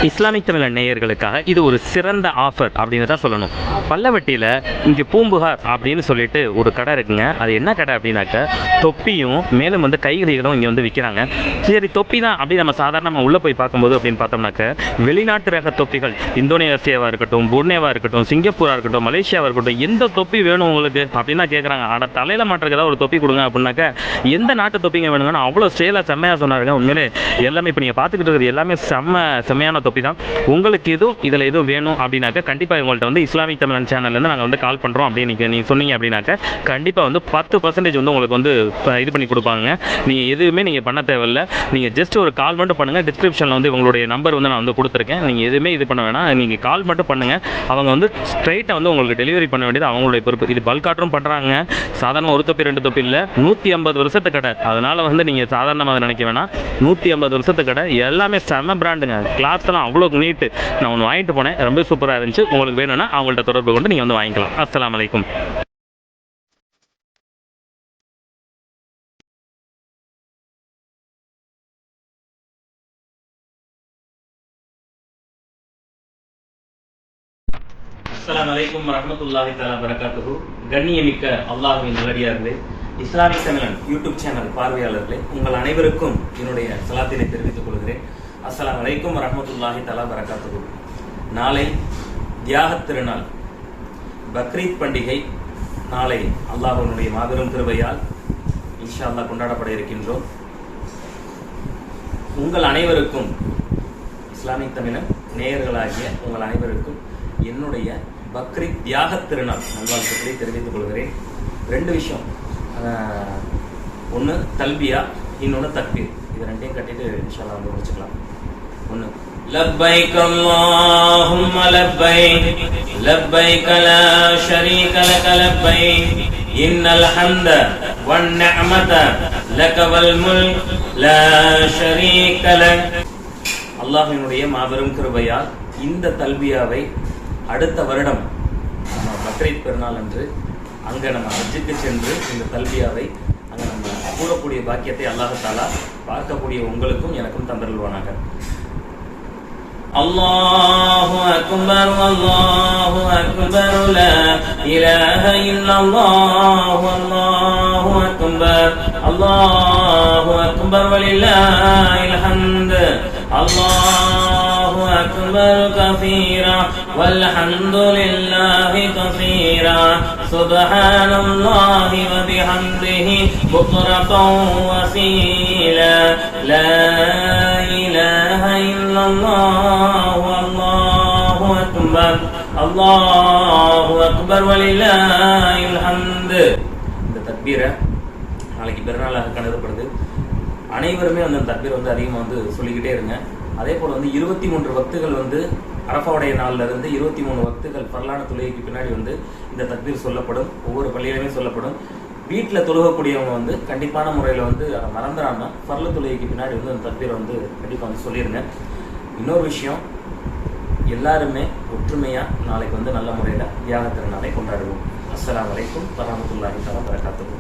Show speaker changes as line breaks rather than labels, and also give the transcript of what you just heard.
Islamic Tamil நேயர்களுக்காக இது ஒரு சிறந்த ஆஃபர் அப்படின்னு தான் சொல்லணும். பல்லவட்டியில் இங்கே பூம்புகார் அப்படின்னு சொல்லிட்டு ஒரு கடை இருக்குங்க. அது என்ன கடை அப்படின்னாக்க தொப்பியும் மேலும் வந்து கைகளிகளும் இங்கே வந்து விற்கிறாங்க. சரி, தொப்பி தான் அப்படி நம்ம சாதாரணமாக உள்ளே போய் பார்க்கும்போது அப்படின்னு பார்த்தோம்னாக்க வெளிநாட்டு ரக தொப்பிகள் இந்தோனேசியாவாக இருக்கட்டும், புர்னேவாக இருக்கட்டும், சிங்கப்பூராக இருக்கட்டும், மலேசியாவாக இருக்கட்டும், எந்த தொப்பி வேணும் உங்களுக்கு அப்படின்னா கேட்குறாங்க. ஆனால் தலையில் மாட்டுறதுக்கு ஏதாவது ஒரு தொப்பி கொடுங்க அப்படின்னாக்க எந்த நாட்டு தொப்பிங்க வேணுங்கன்னா அவ்வளோ ஸ்டைலாக செம்மையாக சொன்னாருங்க. உண்மையிலே எல்லாமே இப்போ நீங்கள் பார்த்துக்கிட்டு இருக்கிறது எல்லாமே செம்மையான தொப்பி தான். உங்களுக்கு இதில் எதுவும் வேணும் அப்படின்னாக்க கண்டிப்பாக உங்கள்கிட்ட வந்து இஸ்லாமிக் தமிழன் சேனல்லேருந்து நாங்கள் வந்து கால் பண்ணுறோம் அப்படின்னு நீங்கள் சொன்னீங்க அப்படின்னாக்க கண்டிப்பாக வந்து 10% வந்து உங்களுக்கு வந்து இது பண்ணி கொடுப்பாங்க. நீங்கள் எதுவுமே நீங்கள் பண்ண தேவையில்லை. நீங்கள் ஜஸ்ட் ஒரு கால் மட்டும் பண்ணுங்கள். டிஸ்கிரிப்ஷனில் வந்து உங்களுடைய நம்பர் வந்து நான் வந்து கொடுத்துருக்கேன். நீங்கள் எதுவுமே இது பண்ண வேணாம். நீங்கள் கால் மட்டும் பண்ணுங்கள். அவங்க வந்து ஸ்ட்ரைட்டாக வந்து உங்களுக்கு டெலிவரி பண்ண வேண்டியது அவங்களுடைய பொறுப்பு. இது பல்க் ஆர்டரும் பண்ணுறாங்க. சாதாரண ஒரு தொப்பி 2 தொப்பி இல்லை, 150 வருஷத்து கடை. அதனால் வந்து நீங்கள் சாதாரணமாக நினைக்க வேணாம். 150 வருஷத்து கடை. எல்லாமே செம்ம பிராண்டுங்க. கிளாத்லாம் அவ்வளோ நீட்டு. நான் ஒன்று வாங்கிட்டு போனேன், ரொம்ப சூப்பராக இருந்துச்சு. உங்களுக்கு வேணும்னா அவங்கள்ட்ட தொடர்பு கொண்டு நீங்கள் வந்து வாங்கிக்கலாம். அஸ்ஸலாமு அலைக்கும். அஸ்ஸலாமு அலைக்கும் வரஹ்மத்துல்லாஹி தஆலா பரகாத்துஹு. கண்ணியமிக்க அல்லாஹ்வின் நல்லடியார்களே, இஸ்லாமிக் தமிழன் யூடியூப் சேனல் பார்வையாளர்களே, உங்கள் அனைவருக்கும் என்னுடைய சலாத்தினை தெரிவித்துக் கொள்கிறேன். அஸ்ஸலாமு அலைக்கும் வரஹ்மத்துல்லாஹி தஆலா பரகாத்துஹு. நாளை தியாகத் திருநாள், பக்ரீத் பண்டிகை நாளை அல்லாஹ்வினுடைய மாபெரும் கிருபையால் இன்ஷா அல்லாஹ் கொண்டாடப்பட இருக்கின்றோம். உங்கள் அனைவருக்கும், இஸ்லாமிக் தமிழன் நேயர்களாகிய உங்கள் அனைவருக்கும் என்னுடைய பக்ரீத் தியாகத் திருநாள் நல்வாழ்த்துக்களை தெரிவித்துக் கொள்கிறேன். 2 விஷயம், ஒன்று தல்பியா, இன்னொன்று தக்பீர். இது 2ஐயும் கட்டிட்டு இன்ஷா அல்லாஹ் வந்து முடிச்சுக்கலாம். ஒன்று லப்பைக் அல்லாஹும்ம லப்பைக் லப்பைக் லா ஷரீக லக லப்பைக் இன்னல் ஹம்த வன் நிஅமத லக வல் முல்க் லா ஷரீக லக். அல்லாஹ்வினுடைய மாபெரும் கிருபையால் இந்த தல்பியாவை அடுத்த வருடம் நம்ம பக்ரீத் பெருநாள் அன்று அங்கே நம்ம ஹஜ்ஜுக்கு சென்று இந்த தல்பியாவை அங்கே நம்ம கூறக்கூடிய பாக்கியத்தை அல்லாஹ் தஆலா பார்க்கக்கூடிய உங்களுக்கும் எனக்கும் தந்தருள்வானாக. அல்லாஹு அக்பர் அல்லாஹு அக்பர் லா இலாஹ இல்லல்லாஹ் அல்லாஹு அக்பர் அல்லாஹு அக்பர் வலில்லாஹில் ஹம்த் அல்லாஹு அக்பர் கஸீரா வல்ஹம்துலில்லாஹி கஸீரா சுப்ஹானல்லாஹி வ பிஹம்திஹி புக்ரத்தன் வஸீலா லா இலாஹ இல்லல்லாஹ் அல்லாஹு அக்பர் அல்லாஹு அக்பர் வலில்லாஹில் ஹம்த். இந்த தக்பீரை நாளைக்கு பெருநாளாக கருதப்படுது. அனைவருமே அந்த தக்பீர் வந்து அதிகமாக வந்து சொல்லிக்கிட்டே இருங்க. அதே போல் வந்து 23 வக்துகள் வந்து அரஃபாவுடைய நாளில் இருந்து 23 வக்துகள் பரலான தொழுகைக்கு பின்னாடி வந்து இந்த தக்பீர் சொல்லப்படும். ஒவ்வொரு பள்ளியிலுமே சொல்லப்படும். வீட்டில் தொழுகக்கூடியவங்க வந்து கண்டிப்பான முறையில் வந்து அதை மறந்துடாமல் பரல தொழுகைக்கு பின்னாடி வந்து அந்த தக்பீரை வந்து கண்டிப்பாக வந்து சொல்லிடுங்க. இன்னொரு விஷயம், எல்லாருமே ஒற்றுமையாக நாளைக்கு வந்து நல்ல முறையில் தியாக திருநாளை கொண்டாடுவோம். அஸ்ஸலாமு அலைக்கும் வரஹ்மத்துல்லாஹி தஆலா பரகாத்துஹு.